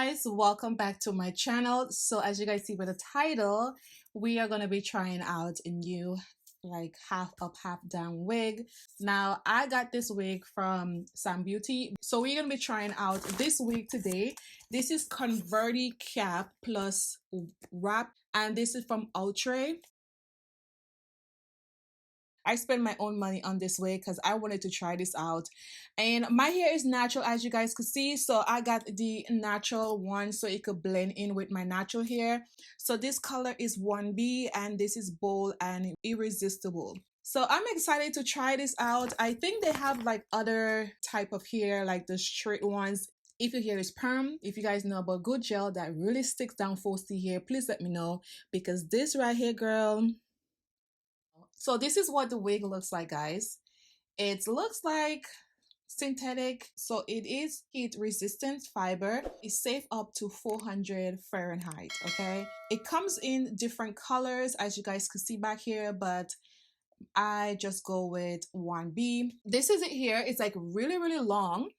guys, welcome back to my channel. So as you guys see by the title, we are going to be trying out a new like half up half down wig. Now I got this wig from Sam Beauty, so we're going to be trying out this wig today. This is Converti Cap plus wrap, and this is from Outre. I spent my own money on this wig because I wanted to try this out, and my hair is natural, as you guys could see, so I got the natural one so it could blend in with my natural hair. So this color is 1B and this is Bold and Irresistible. So I'm excited to try this out. I think they have like other type of hair, like the straight ones. If your hair is perm, if you guys know about good gel that really sticks down falsy hair, please let me know, because this right here, girl. So this is what the wig looks like, guys. It looks like synthetic, so it is heat resistant fiber. It's safe up to 400 Fahrenheit. Okay, it comes in different colors, as you guys can see back here, but I just go with 1B. This is it here. It's like really long,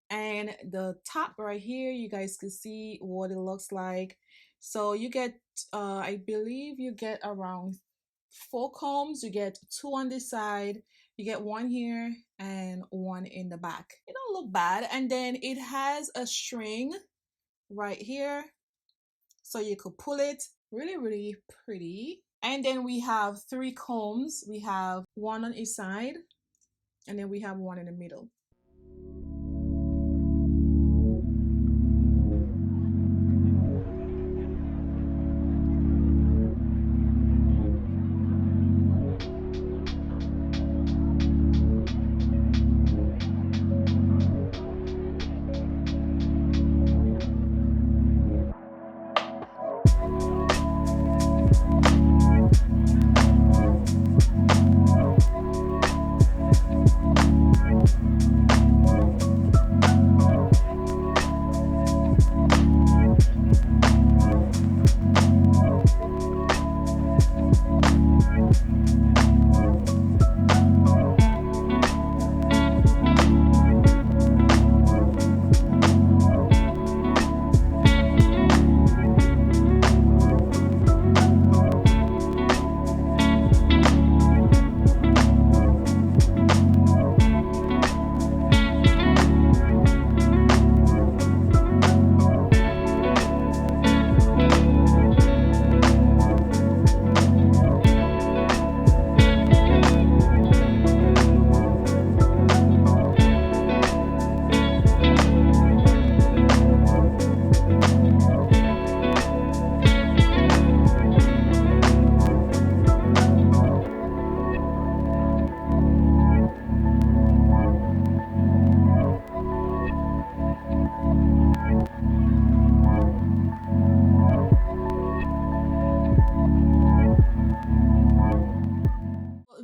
and the top right here, you guys can see what it looks like. So you get I believe you get around 4 combs. You get 2 on this side, you get 1 here and 1 in the back. It don't look bad. And then it has a string right here, so you could pull it. Really pretty. And then we have 3 combs. We have 1 on each side, and then we have 1 in the middle.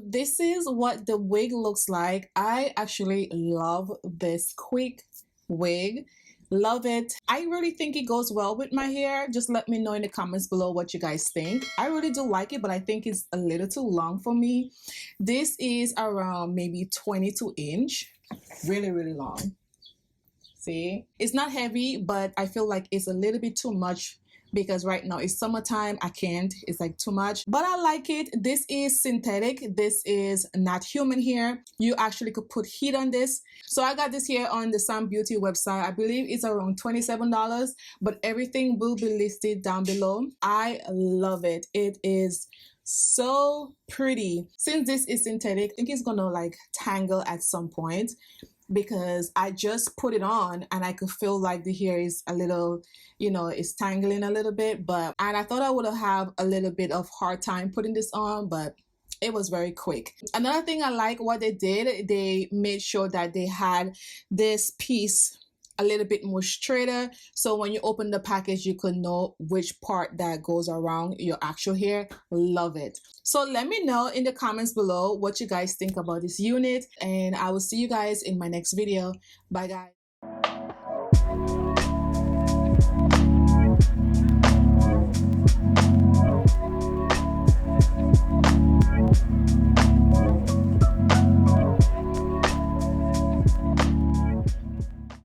This is what the wig looks like. I actually love this quick wig. Love it. I really think it goes well with my hair. Just let me know in the comments below what you guys think. I really do like it, but I think it's a little too long for me. This is around maybe 22 inch. Really long. See, it's not heavy, but I feel like it's a little bit too much because right now it's summertime. I can't, it's like too much, but I like it. This is synthetic. This is not human hair. You actually could put heat on this. So I got this here on the Sam Beauty website. I believe it's around $27, but everything will be listed down below. I love it. It is so pretty. Since this is synthetic, I think it's gonna like tangle at some point, because I just put it on and I could feel like the hair is a little, you know, it's tangling a little bit. But and I thought I would have a little bit of hard time putting this on, but it was very quick. Another thing I like what they did, they made sure that they had this piece a little bit more straighter, so when you open the package you could know which part that goes around your actual hair. Love it. So let me know in the comments below what you guys think about this unit, and I will see you guys in my next video. Bye guys.